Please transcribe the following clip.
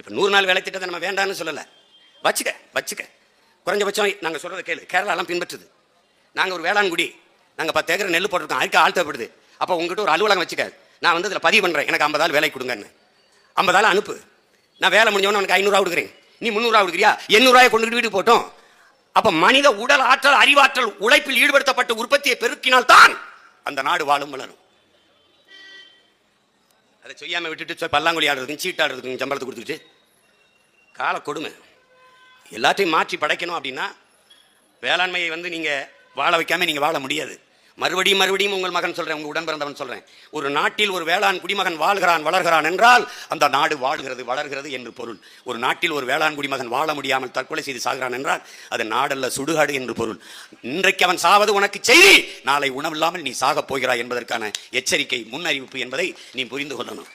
இப்போ 100 நாள் வேலை திட்டத்தை நம்ம வேண்டாம்னு சொல்லலை, வச்சுக்க. குறைஞ்சபட்சம் நாங்கள் சொல்கிறத கேளு. கேரளாலாம் பின்பற்றுது. நாங்கள் ஒரு வேளாண்குடி, நாங்கள் 10 ஏக்கர் நெல் போட்டிருக்கோம், அதுக்கு ஆள் தேவைப்படுது. அப்போ உங்ககிட்ட ஒரு அலுவலகம் வச்சுக்க, நான் வந்து அதில் பதிவு பண்ணுறேன், எனக்கு 50 ஆள் வேலை கொடுங்கன்னு. 50 ஆள் அனுப்பு, நான் வேலை முடிஞ்சவொன்னே உனக்கு 500 கொடுக்குறேன், நீ 300 கொடுக்குறியா, 800 கொண்டுகிட்டு வீட்டுக்கு போட்டோம். அப்போ மனித உடல் ஆற்றல், அறிவாற்றல், உழைப்பில் ஈடுபடுத்தப்பட்ட உற்பத்தியை பெருக்கினால்தான் அந்த நாடு வாழும் வளரும். அதை செய்யாமல் விட்டுட்டு பல்லாங்குழி ஆடுறதுக்கும் சீட்டாடுறதுக்கும் சம்பளத்தை கொடுத்துக்கிட்டு கால கொடுமை. எல்லாத்தையும் மாற்றி படைக்கணும் அப்படின்னா வேளாண்மையை வந்து நீங்கள் வாழ வைக்காம நீங்கள் வாழ முடியாது. மறுபடியும் உங்கள் மகன் சொல்கிறேன், உங்கள் உடன் பிறந்தவன் சொல்கிறேன், ஒரு நாட்டில் ஒரு வேளாண் குடிமகன் வாழ்கிறான் வளர்கிறான் என்றால் அந்த நாடு வாழ்கிறது வளர்கிறது என்று பொருள். ஒரு நாட்டில் ஒரு வேளாண் குடிமகன் வாழ முடியாமல் தற்கொலை செய்து சாகிறான் என்றால் அது நாடல்ல சுடுகாடு என்று பொருள். இன்றைக்கு அவன் சாவது உனக்கு செய்தி, நாளை உணவில்லாமல் நீ சாகப் போகிறாய் என்பதற்கான எச்சரிக்கை, முன்னறிவிப்பு என்பதை நீ புரிந்து கொள்ளணும்.